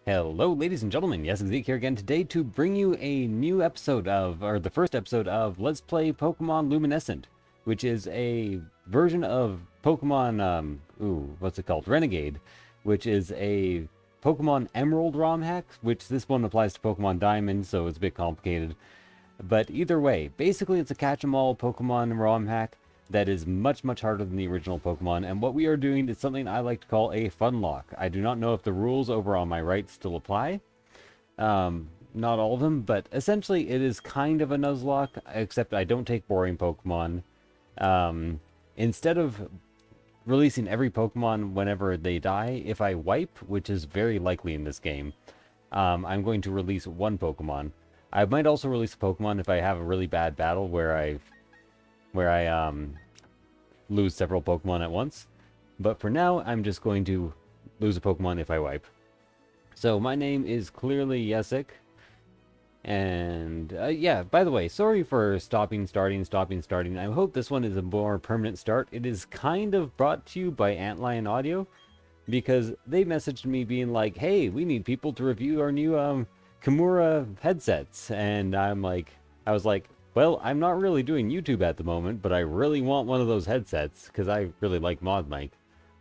Hello, ladies and gentlemen. Yes, Zeke here again today to bring you a new episode of, or the first episode of Let's Play Pokemon Luminescent, which is a version of Pokemon, what's it called? Renegade, which is a Pokemon Emerald ROM hack, which this one applies to Pokemon Diamond, so it's a bit complicated. But either way, basically it's a catch-em-all Pokemon ROM hack that is much, much harder than the original Pokemon, and what we are doing is something I like to call a Funlock. I do not know if the rules over on my right still apply. Not all of them, but essentially it is kind of a Nuzlocke, except I don't take boring Pokemon. Instead of releasing every Pokemon whenever they die, if I wipe, which is very likely in this game, I'm going to release one Pokemon. I might also release a Pokemon if I have a really bad battle where I lose several Pokemon at once. But for now, I'm just going to lose a Pokemon if I wipe. So my name is clearly Yesic. And yeah, by the way, sorry for stopping, starting. I hope this one is a more permanent start. It is kind of brought to you by Antlion Audio, because they messaged me being like, hey, we need people to review our new Kimura headsets. And I was like, well, I'm not really doing YouTube at the moment, but I really want one of those headsets because I really like Mod Mic.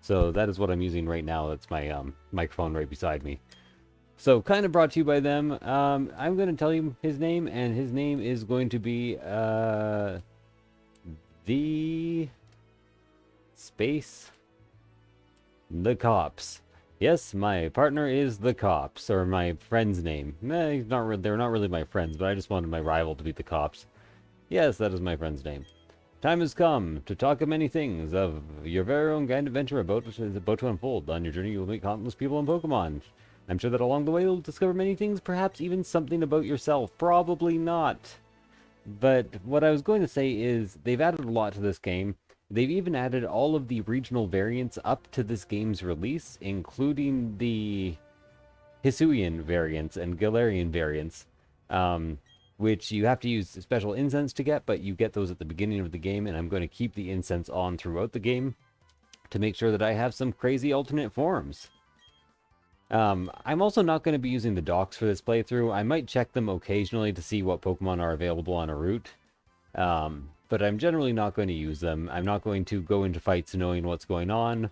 So that is what I'm using right now. That's my microphone right beside me. So kind of brought to you by them. I'm going to tell you his name, and his name is going to be the space the cops. Yes, my partner is the cops, or my friend's name. He's not. They're not really my friends, but I just wanted my rival to be the cops. Yes, that is my friend's name. Time has come to talk of many things, of your very own grand adventure is about to unfold. On your journey, you will meet countless people and Pokemon. I'm sure that along the way you'll discover many things, perhaps even something about yourself. Probably not. But what I was going to say is they've added a lot to this game. They've even added all of the regional variants up to this game's release, including the Hisuian variants and Galarian variants, which you have to use special incense to get, but you get those at the beginning of the game, and I'm going to keep the incense on throughout the game to make sure that I have some crazy alternate forms. I'm also not going to be using the docks for this playthrough. I might check them occasionally to see what Pokemon are available on a route. But I'm generally not going to use them. I'm not going to go into fights knowing what's going on.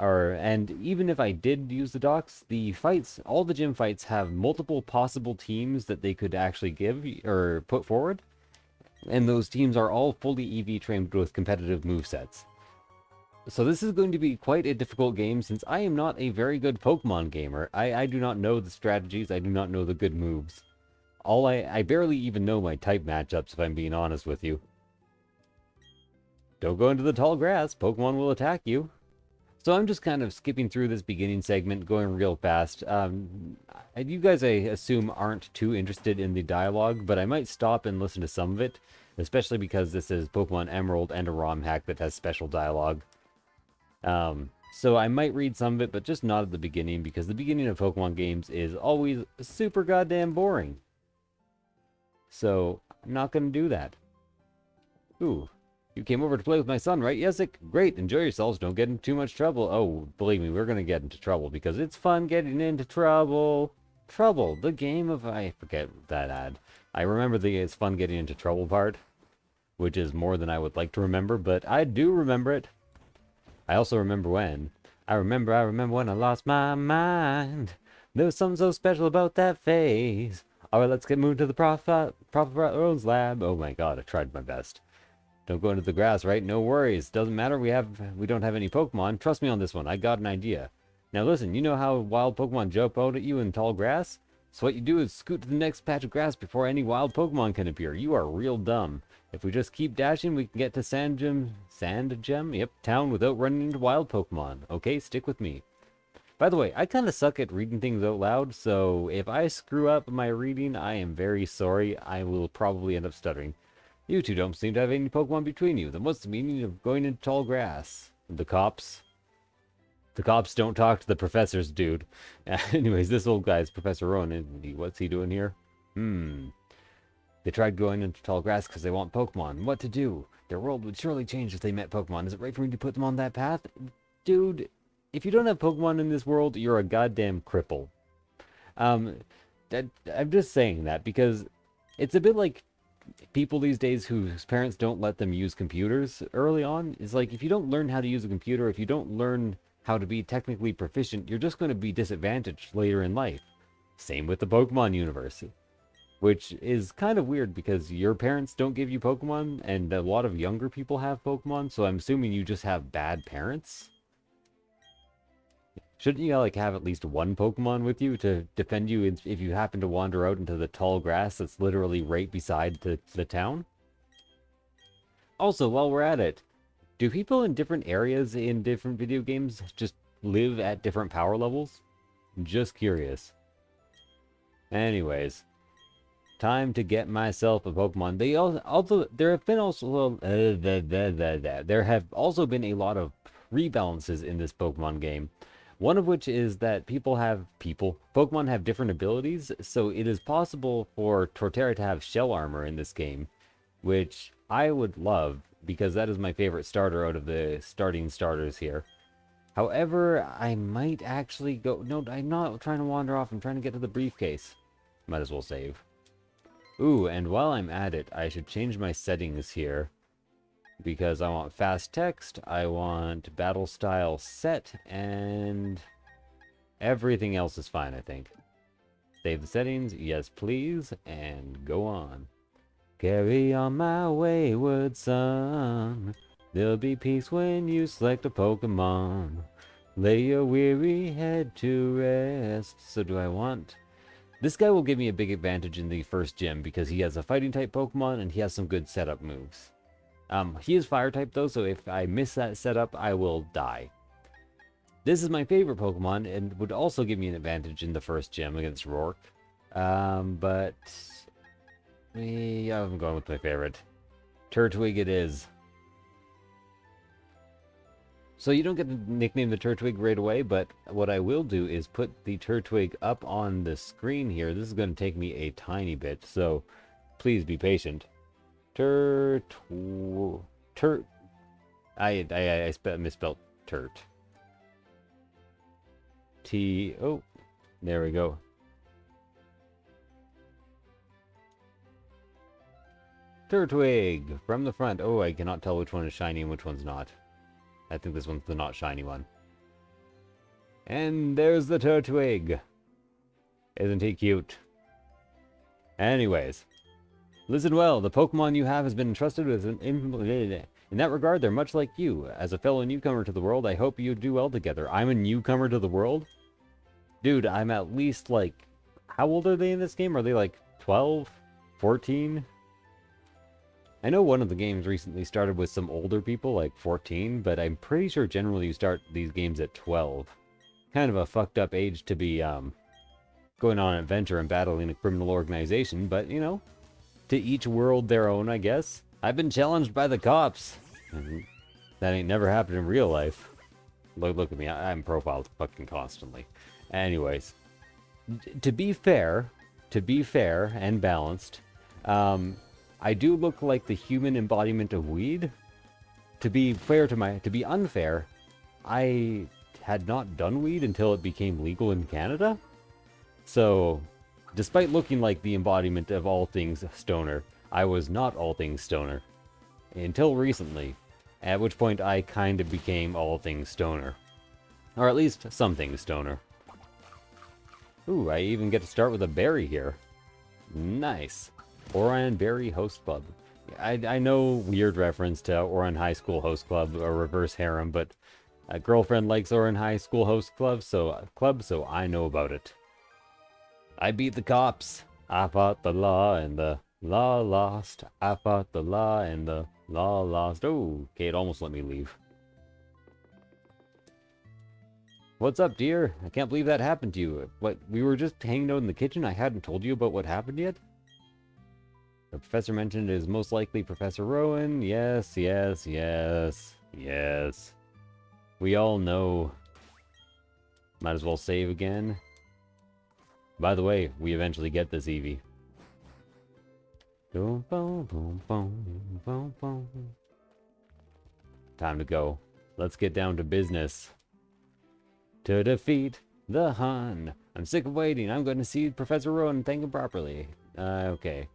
And even if I did use the docks, the fights, all the gym fights have multiple possible teams that they could actually give or put forward. And those teams are all fully EV trained with competitive movesets. So this is going to be quite a difficult game since I am not a very good Pokemon gamer. I do not know the strategies, I do not know the good moves. I barely even know my type matchups, if I'm being honest with you. Don't go into the tall grass, Pokemon will attack you. So I'm just kind of skipping through this beginning segment, going real fast. You guys, I assume, aren't too interested in the dialogue, but I might stop and listen to some of it, especially because this is Pokemon Emerald and a ROM hack that has special dialogue. So I might read some of it, but just not at the beginning, because the beginning of Pokemon games is always super goddamn boring. So I'm not going to do that. Ooh, you came over to play with my son, right, Yesic? Great, enjoy yourselves, don't get into too much trouble. Oh, believe me, we're going to get into trouble, because it's fun getting into trouble. Trouble, the game of... I forget that ad. I remember the it's fun getting into trouble part, which is more than I would like to remember, but I do remember it. I also remember when. I remember when I lost my mind. There was something so special about that phase. Alright, let's get moved to the Prophet Rose lab. Oh my god, I tried my best. Don't go into the grass, right? No worries. Doesn't matter, we don't have any Pokemon. Trust me on this one, I got an idea. Now listen, you know how wild Pokemon jump out at you in tall grass? So what you do is scoot to the next patch of grass before any wild Pokemon can appear. You are real dumb. If we just keep dashing, we can get to Sand Gem? Yep, town without running into wild Pokemon. Okay, stick with me. By the way, I kind of suck at reading things out loud, so if I screw up my reading, I am very sorry. I will probably end up stuttering. You two don't seem to have any Pokemon between you. Then what's the meaning of going into tall grass? The cops? The cops don't talk to the professors, dude. Anyways, this old guy's Professor Rowan, isn't he? What's he doing here? They tried going into tall grass because they want Pokemon. What to do? Their world would surely change if they met Pokemon. Is it right for me to put them on that path? Dude, if you don't have Pokemon in this world, you're a goddamn cripple. Um, I'm just saying that because it's a bit like people these days whose parents don't let them use computers early on. It's like if you don't learn how to use a computer, if you don't learn how to be technically proficient, you're just going to be disadvantaged later in life. Same with the Pokemon universe, which is kind of weird because your parents don't give you Pokemon, and a lot of younger people have Pokemon, so I'm assuming you just have bad parents. Shouldn't you like have at least one Pokemon with you to defend you if you happen to wander out into the tall grass that's literally right beside the town? Also, while we're at it, do people in different areas in different video games just live at different power levels? Just curious. Anyways, time to get myself a Pokemon. They also there have been also there have also been a lot of rebalances in this Pokemon game. One of which is that Pokemon have different abilities, so it is possible for Torterra to have shell armor in this game, which I would love because that is my favorite starter out of the starting starters here. However, I might actually go. No, I'm not trying to wander off. I'm trying to get to the briefcase. Might as well save. Ooh, and while I'm at it, I should change my settings here. Because I want fast text, I want battle style set, and everything else is fine, I think. Save the settings, yes please, and go on. Carry on my wayward son. There'll be peace when you select a Pokemon. Lay your weary head to rest. So do I want... This guy will give me a big advantage in the first gym because he has a fighting type Pokemon and he has some good setup moves. He is fire type though, so if I miss that setup, I will die. This is my favorite Pokemon and would also give me an advantage in the first gym against Rourke. But I'm going with my favorite. Turtwig it is. So you don't get to nickname the Turtwig right away, but what I will do is put the Turtwig up on the screen here. This is going to take me a tiny bit, so please be patient. I misspelled Turt. Oh, there we go. Turtwig from the front. Oh, I cannot tell which one is shiny and which one's not. I think this one's the not shiny one. And there's the Turtwig. Isn't he cute? Anyways. Listen well, the Pokemon you have has been entrusted with in that regard, they're much like you. As a fellow newcomer to the world, I hope you do well together. I'm a newcomer to the world? Dude, I'm at least like... How old are they in this game? Are they like 12? 14? I know one of the games recently started with some older people, like 14, but I'm pretty sure generally you start these games at 12. Kind of a fucked up age to be going on an adventure and battling a criminal organization, but you know... To each world their own, I guess. I've been challenged by the cops. That ain't never happened in real life. Look at me, I'm profiled fucking constantly. Anyways, to be fair and balanced, I do look like the human embodiment of weed. To be unfair, I had not done weed until it became legal in Canada. So... Despite looking like the embodiment of all things stoner, I was not all things stoner. Until recently, at which point I kind of became all things stoner. Or at least some things stoner. Ooh, I even get to start with a berry here. Nice. Orion Berry Host Club. I know weird reference to Orion High School Host Club or Reverse Harem, but a girlfriend likes Orion High School Host Club, so I know about it. I beat the cops. I fought the law and the law lost. I fought the law and the law lost. Oh, okay, it almost let me leave. What's up, dear? I can't believe that happened to you. What, we were just hanging out in the kitchen? I hadn't told you about what happened yet? The professor mentioned it is most likely Professor Rowan. Yes. We all know. Might as well save again. By the way, we eventually get this Eevee. Time to go. Let's get down to business. To defeat The Hun. I'm sick of waiting. I'm going to see Professor Rowan and thank him properly. Okay.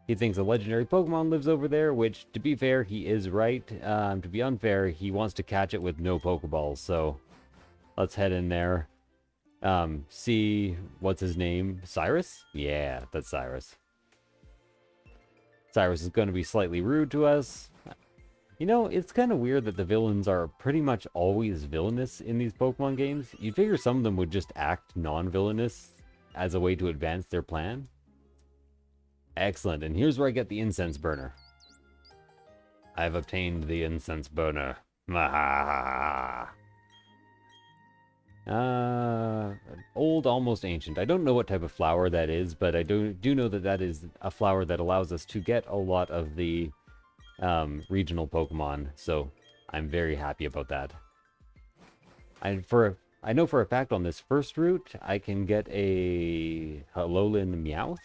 He thinks a legendary Pokemon lives over there, which, to be fair, he is right. To be unfair, he wants to catch it with no Pokeballs, so let's head in there. See, what's his name? Cyrus? Yeah, that's Cyrus. Cyrus is going to be slightly rude to us. You know, it's kind of weird that the villains are pretty much always villainous in these Pokemon games. You'd figure some of them would just act non-villainous as a way to advance their plan. Excellent, and here's where I get the incense burner. I've obtained the incense burner. Old, almost ancient. I don't know what type of flower that is, but I do know that that is a flower that allows us to get a lot of the regional Pokemon, so I'm very happy about that. I know for a fact on this first route, I can get a Alolan Meowth.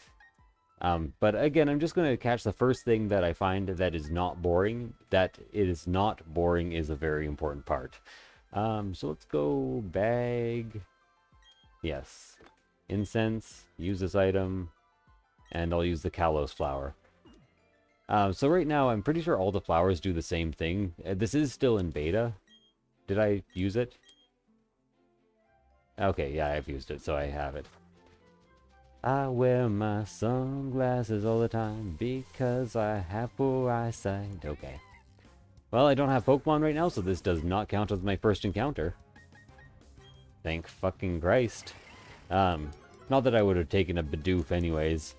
But again, I'm just going to catch the first thing that I find that is not boring. That it is not boring is a very important part. So let's go bag. Yes. Incense. Use this item. And I'll use the Kalos flower. So right now, I'm pretty sure all the flowers do the same thing. This is still in beta. Did I use it? Okay, yeah, I've used it, so I have it. I wear my sunglasses all the time because I have poor eyesight. Okay. Well, I don't have Pokemon right now, so this does not count as my first encounter. Thank fucking Christ. Not that I would have taken a Bidoof anyways.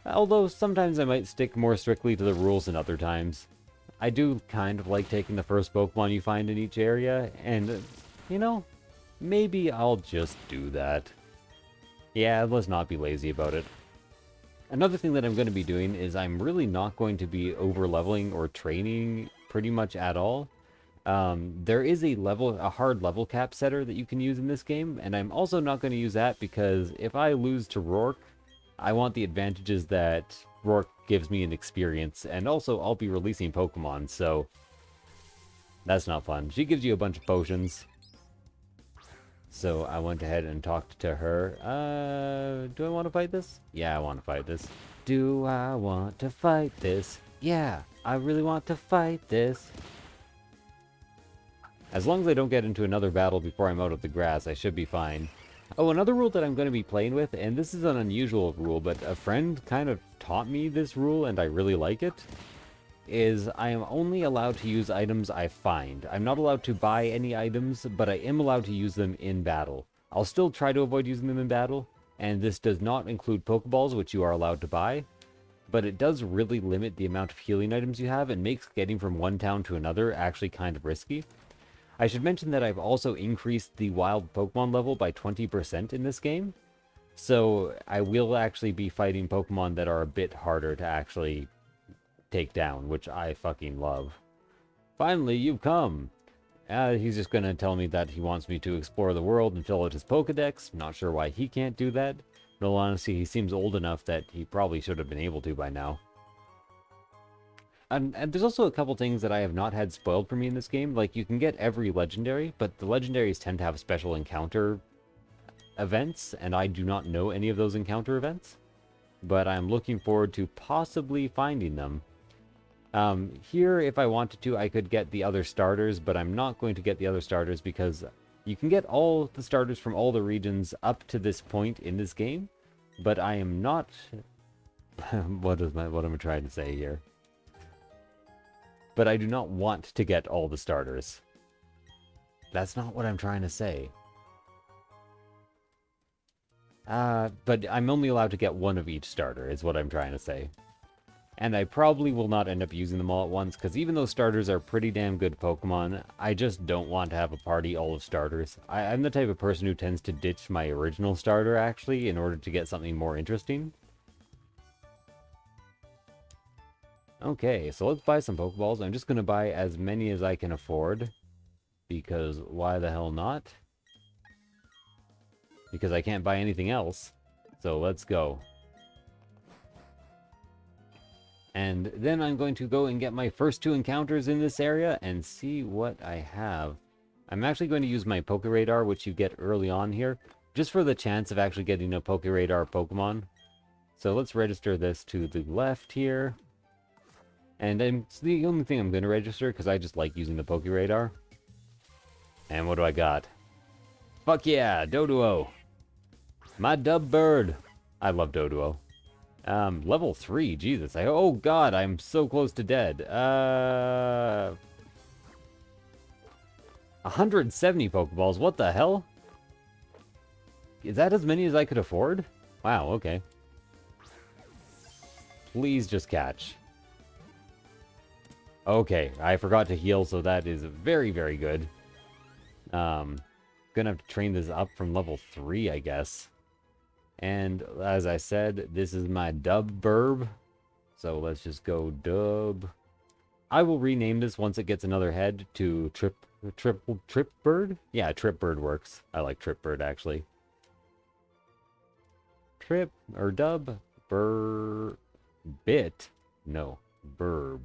Although, sometimes I might stick more strictly to the rules than other times. I do kind of like taking the first Pokemon you find in each area, and, you know, maybe I'll just do that. Yeah, let's not be lazy about it. Another thing that I'm going to be doing is I'm really not going to be over-leveling or training pretty much at all. There is a hard level cap setter that you can use in this game, and I'm also not going to use that because if I lose to Rourke, I want the advantages that Rourke gives me in experience, and also I'll be releasing Pokemon, so that's not fun. She gives you a bunch of potions. So I went ahead and talked to her. Do I want to fight this? Yeah, I want to fight this. Do I want to fight this? Yeah, I really want to fight this. As long as I don't get into another battle before I'm out of the grass, I should be fine. Oh, another rule that I'm going to be playing with, and this is an unusual rule, but a friend kind of taught me this rule and I really like it, is I am only allowed to use items I find. I'm not allowed to buy any items, but I am allowed to use them in battle. I'll still try to avoid using them in battle, and this does not include Pokeballs, which you are allowed to buy, but it does really limit the amount of healing items you have and makes getting from one town to another actually kind of risky. I should mention that I've also increased the wild Pokemon level by 20% in this game, so I will actually be fighting Pokemon that are a bit harder to actually take down, which I fucking love. Finally, you've come! He's just gonna tell me that he wants me to explore the world and fill out his Pokedex. Not sure why he can't do that. In all honesty, he seems old enough that he probably should have been able to by now. And there's also a couple things that I have not had spoiled for me in this game. Like, you can get every legendary, but the legendaries tend to have special encounter events, and I do not know any of those encounter events. But I'm looking forward to possibly finding them. Here, if I wanted to, I could get the other starters, but I'm not going to get the other starters because you can get all the starters from all the regions up to this point in this game, but I am not... what am I trying to say here? But I do not want to get all the starters. That's not what I'm trying to say. But I'm only allowed to get one of each starter, is what I'm trying to say. And I probably will not end up using them all at once, because even though starters are pretty damn good Pokemon, I just don't want to have a party all of starters. I'm the type of person who tends to ditch my original starter, actually, in order to get something more interesting. Okay, so let's buy some Pokeballs. I'm just going to buy as many as I can afford, because why the hell not? Because I can't buy anything else. So let's go. And then I'm going to go and get my first two encounters in this area and see what I have. I'm actually going to use my Poke Radar, which you get early on here, just for the chance of actually getting a Poke Radar Pokemon. So let's register this to the left here. And it's the only thing I'm going to register, because I just like using the Poke Radar. And what do I got? Fuck yeah, Doduo! My dub bird! I love Doduo. Level 3, Jesus. Oh god, I'm so close to dead. 170 Pokeballs, what the hell? Is that as many as I could afford? Wow, okay. Please just catch. Okay, I forgot to heal, so that is very, very good. Gonna have to train this up from level 3, I guess. And as I said, this is my dub burb. So let's just go dub. I will rename this once it gets another head to Trip Bird? Yeah, Trip Bird works. I like Trip Bird actually. Trip or dub bit? No, burb.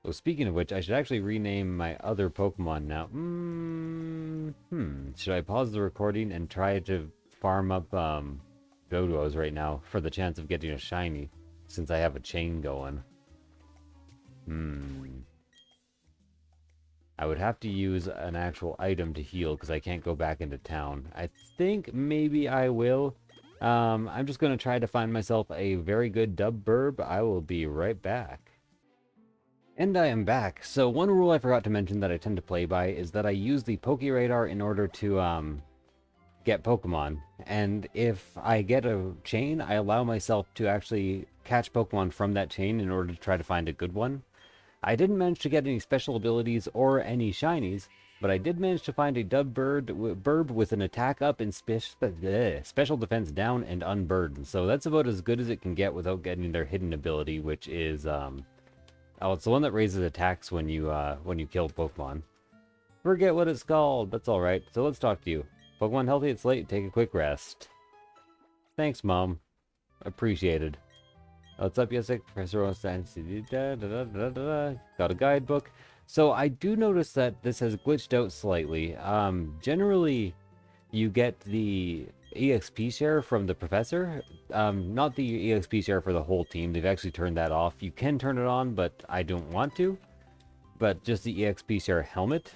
So speaking of which, I should actually rename my other Pokemon now. Should I pause the recording and try to farm up Doduos right now for the chance of getting a shiny, since I have a chain going? I would have to use an actual item to heal because I can't go back into town. I think maybe I will. I'm just going to try to find myself a very good dub burb. I will be right back. And I am back. So one rule I forgot to mention that I tend to play by is that I use the Poke Radar in order to get Pokemon. And if I get a chain, I allow myself to actually catch Pokemon from that chain in order to try to find a good one. I didn't manage to get any special abilities or any shinies, but I did manage to find a dub burb with an attack up and special defense down and unburdened. So that's about as good as it can get without getting their hidden ability, which is oh, it's the one that raises attacks when you kill Pokemon. Forget what it's called. That's all right. So let's talk to you. Pokemon healthy. It's late. Take a quick rest. Thanks, Mom. Appreciated. What's up, Yesek? Professor Ostan. Got a guidebook. So I do notice that this has glitched out slightly. Generally, you get the EXP share from the professor, not the EXP share for the whole team. They've actually turned that off. You can turn it on, but I don't want to. But just the EXP share helmet.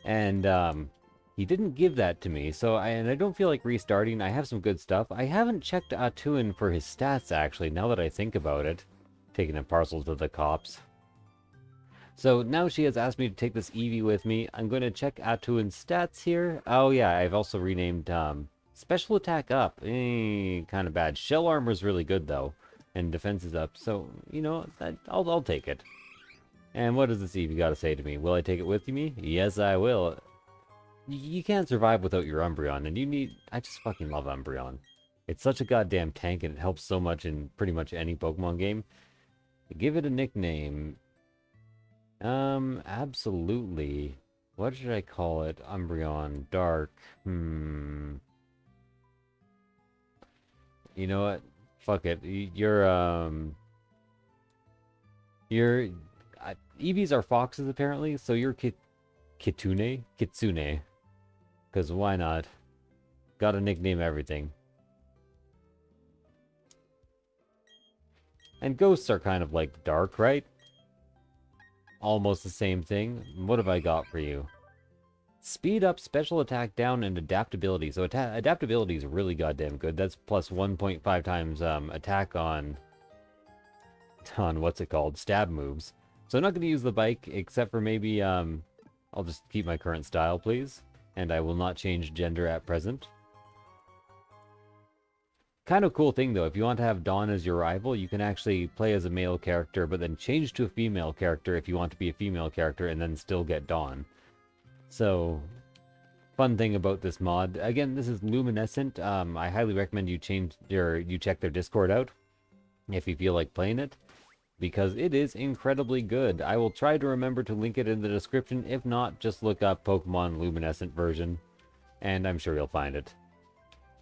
And he didn't give that to me, so I don't feel like restarting. I have some good stuff. I haven't checked Atuin for his stats, actually, now that I think about it. Taking a parcel to the cops. So now she has asked me to take this Eevee with me. I'm going to check Atuin's stats here. Oh yeah, I've also renamed special attack up. Kind of bad. Shell armor is really good though, and defense is up. So you know, I'll take it. And what does this Eevee got to say to me? Will I take it with me? Yes, I will. You can't survive without your Umbreon, and you need. I just fucking love Umbreon. It's such a goddamn tank, and it helps so much in pretty much any Pokemon game. Give it a nickname. Absolutely. What should I call it? Umbreon. Dark. You know what? Fuck it. Eevees are foxes, apparently, so you're Kitsune? Kitsune. Because why not? Gotta nickname everything. And ghosts are kind of like dark, right? Almost the same thing. What have I got for you? Speed up, special attack down, and adaptability. So adaptability is really goddamn good. That's plus 1.5 times attack on what's it called? Stab moves. So I'm not going to use the bike, except for maybe, I'll just keep my current style, please. And I will not change gender at present. Kind of cool thing though, if you want to have Dawn as your rival, you can actually play as a male character, but then change to a female character if you want to be a female character, and then still get Dawn. So, fun thing about this mod. Again, this is Luminescent. I highly recommend you check their Discord out if you feel like playing it, because it is incredibly good. I will try to remember to link it in the description. If not, just look up Pokemon Luminescent version, and I'm sure you'll find it.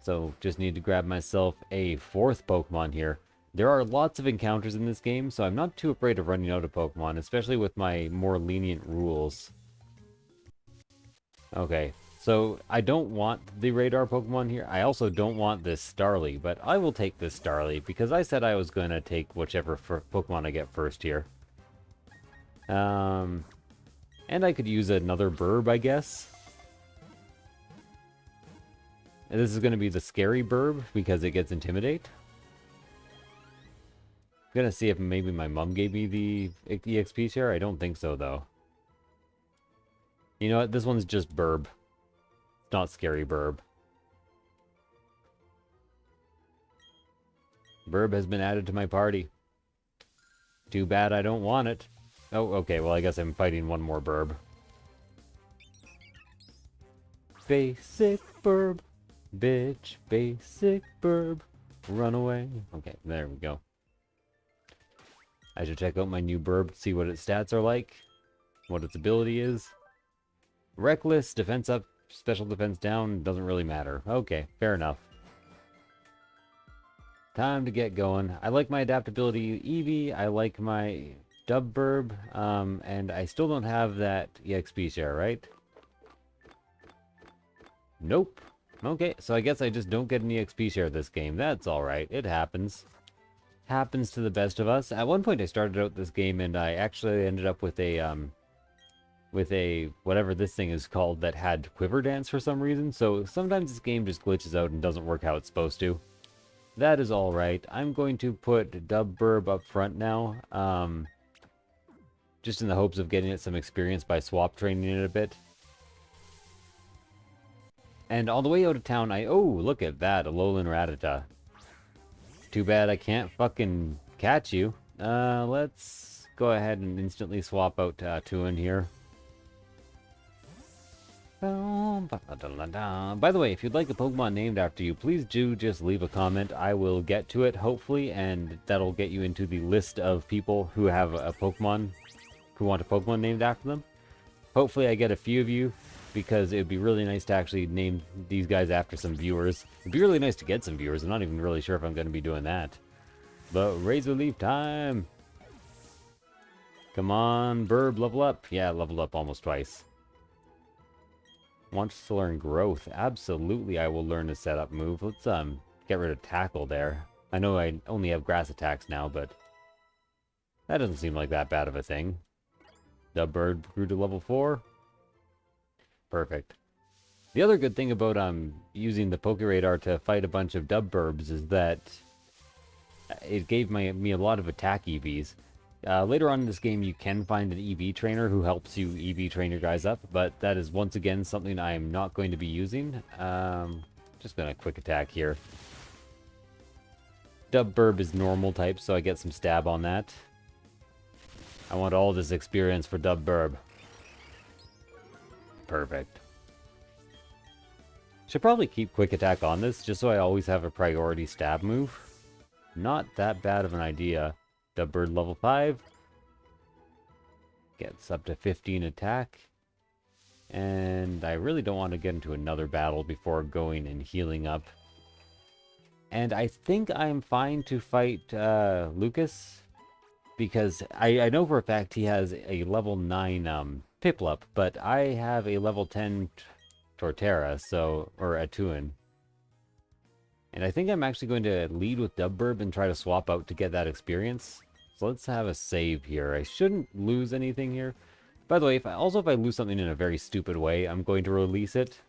So, just need to grab myself a 4th Pokemon here. There are lots of encounters in this game, so I'm not too afraid of running out of Pokemon, especially with my more lenient rules. Okay, so I don't want the radar Pokemon here. I also don't want this Starly, but I will take this Starly because I said I was going to take whichever Pokemon I get first here. And I could use another Burb, I guess. And this is going to be the scary Burb because it gets Intimidate. I'm gonna see if maybe my mom gave me the EXP share. I don't think so, though. You know what? This one's just Burb. It's not Scary Burb. Burb has been added to my party. Too bad I don't want it. Oh, okay. Well, I guess I'm fighting one more Burb. Basic Burb. Bitch. Basic Burb. Run away. Okay, there we go. I should check out my new Burb, see what its stats are like, what its ability is. Reckless, defense up, special defense down, doesn't really matter. Okay, fair enough. Time to get going. I like my adaptability Eevee, I like my Dub Burb, and I still don't have that EXP share, right? Nope. Okay, so I guess I just don't get an EXP share this game. That's alright, it happens. Happens to the best of us. At one point I started out this game and I actually ended up with a whatever this thing is called that had Quiver Dance for some reason. So sometimes this game just glitches out and doesn't work how it's supposed to. That is alright. I'm going to put Dub Burb up front now. Just in the hopes of getting it some experience by swap training it a bit. And on the way out of town oh, look at that, a Alolan Rattata. Too bad I can't fucking catch you. Let's go ahead and instantly swap out Tuin here. By the way, if you'd like a Pokemon named after you, please do just leave a comment. I will get to it, hopefully, and that'll get you into the list of people who have a Pokemon, who want a Pokemon named after them. Hopefully I get a few of you, because it would be really nice to actually name these guys after some viewers. It'd be really nice to get some viewers. I'm not even really sure if I'm going to be doing that. But Razor Leaf time! Come on, Burb, level up. Yeah, leveled up almost twice. Wants to learn Growth. Absolutely, I will learn a setup move. Let's get rid of Tackle there. I know I only have grass attacks now, but that doesn't seem like that bad of a thing. Dub Burb grew to level 4. Perfect. The other good thing about using the Pokeradar to fight a bunch of Dub Burbs is that it gave me a lot of attack EVs. Later on in this game, you can find an EV trainer who helps you EV train your guys up, but that is once again something I am not going to be using. Just gonna quick attack here. Dub Burb is normal type, so I get some stab on that. I want all this experience for Dub Burb. Perfect. Should probably keep quick attack on this, just so I always have a priority stab move. Not that bad of an idea. Dub Burb level 5. Gets up to 15 attack. And I really don't want to get into another battle before going and healing up. And I think I'm fine to fight Lucas. Because I know for a fact he has a level 9 Piplup, but I have a level 10 Torterra, or a Tuin. And I think I'm actually going to lead with Dub Burb and try to swap out to get that experience. So let's have a save here. I shouldn't lose anything here. By the way, if I lose something in a very stupid way, I'm going to release it.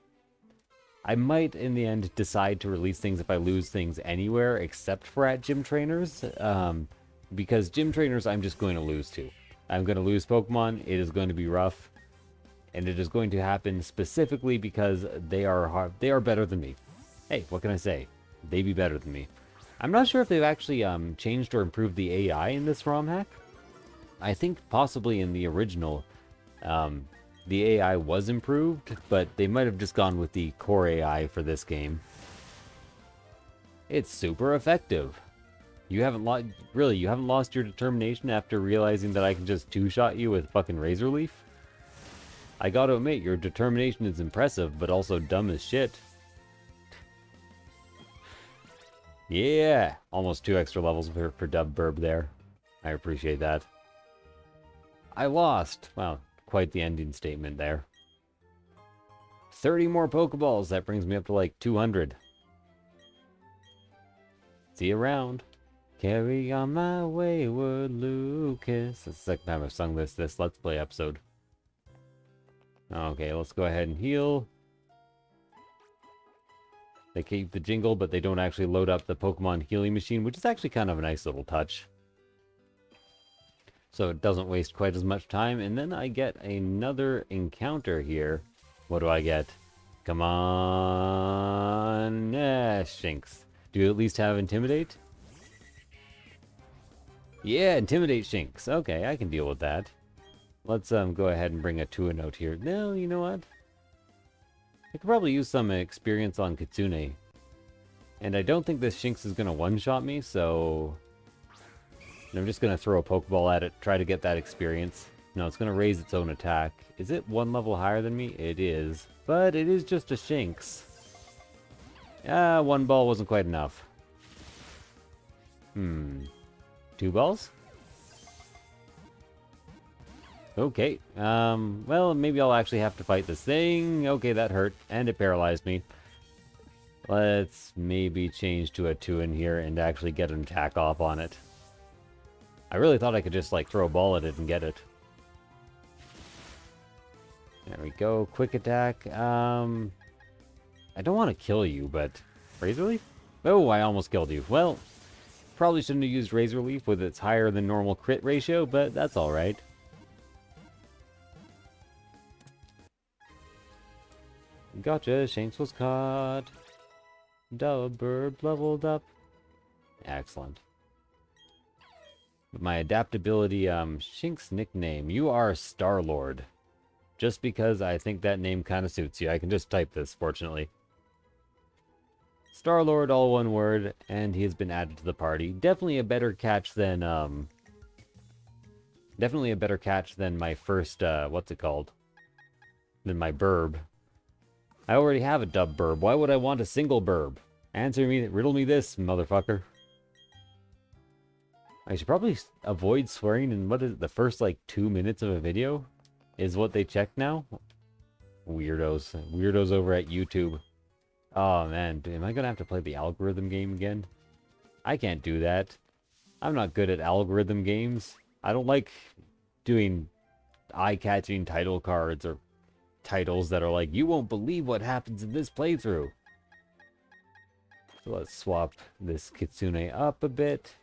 I might, in the end, decide to release things if I lose things anywhere except for at gym trainers. Because gym trainers I'm just going to lose to. I'm going to lose Pokemon, it is going to be rough, and it is going to happen specifically because they are better than me. Hey, what can I say? They be better than me. I'm not sure if they've actually changed or improved the AI in this ROM hack. I think possibly in the original, the AI was improved, but they might have just gone with the core AI for this game. It's super effective. You haven't lost your determination after realizing that I can just two-shot you with fucking Razor Leaf? I gotta admit, your determination is impressive, but also dumb as shit. Yeah, almost 2 extra levels for Dub Burb there. I appreciate that. I lost. Wow, quite the ending statement there. 30 more Pokeballs. That brings me up to like 200. See you around. Carry on my wayward Lucas. That's the second time I've sung this Let's Play episode. Okay, let's go ahead and heal. They keep the jingle, but they don't actually load up the Pokemon healing machine, which is actually kind of a nice little touch. So it doesn't waste quite as much time. And then I get another encounter here. What do I get? Come on. Shinx. Do you at least have Intimidate? Yeah, Intimidate Shinx. Okay, I can deal with that. Let's go ahead and bring a Tuanote here. No, you know what? I could probably use some experience on Kitsune. And I don't think this Shinx is going to one-shot me, so... I'm just going to throw a Pokeball at it, try to get that experience. No, it's going to raise its own attack. Is it 1 level higher than me? It is. But it is just a Shinx. 1 ball wasn't quite enough. 2 balls? Okay, well, maybe I'll actually have to fight this thing. Okay, that hurt, and it paralyzed me. Let's maybe change to a 2 in here and actually get an attack off on it. I really thought I could just, like, throw a ball at it and get it. There we go, quick attack. I don't want to kill you, but... Razor Leaf? Oh, I almost killed you. Well, probably shouldn't have used Razor Leaf with its higher than normal crit ratio, but that's alright. Gotcha, Shanks was caught. Dub Burb leveled up. Excellent. My adaptability, Shink's nickname. You are Star-Lord. Just because I think that name kind of suits you. I can just type this, fortunately. Star-Lord, all one word, and he has been added to the party. Definitely a better catch than, Definitely a better catch than my first, what's it called? Than my Burb. I already have a Dub Burb. Why would I want a single Burb? Answer me, riddle me this, motherfucker. I should probably avoid swearing in, what is it, the first, like, 2 minutes of a video? Is what they check now? Weirdos. Weirdos over at YouTube. Oh, man. Am I gonna have to play the algorithm game again? I can't do that. I'm not good at algorithm games. I don't like doing eye-catching title cards or titles that are like, you won't believe what happens in this playthrough. So let's swap this Kitsune up a bit.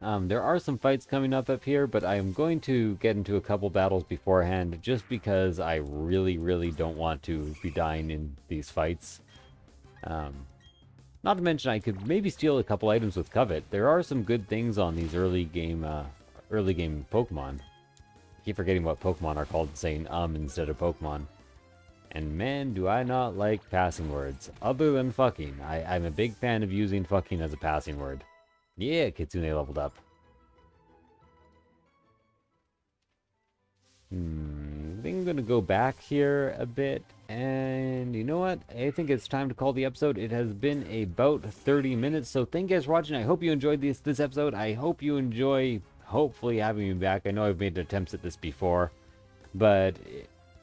There are some fights coming up here, but I am going to get into a couple battles beforehand just because I really, really don't want to be dying in these fights. Not to mention I could maybe steal a couple items with Covet. There are some good things on these early game Pokemon. I keep forgetting what Pokemon are called, saying instead of Pokemon. And man, do I not like passing words. Other than fucking. I'm a big fan of using fucking as a passing word. Yeah, Kitsune leveled up. I think I'm gonna go back here a bit. And you know what? I think it's time to call the episode. It has been about 30 minutes. So thank you guys for watching. I hope you enjoyed this episode. I hope you enjoy hopefully having me back. I know I've made attempts at this before, but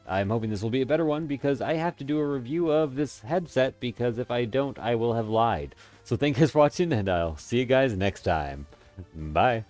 I'm hoping this will be a better one because I have to do a review of this headset, because if I don't, I will have lied. So thank you guys for watching, and I'll see you guys next time. Bye.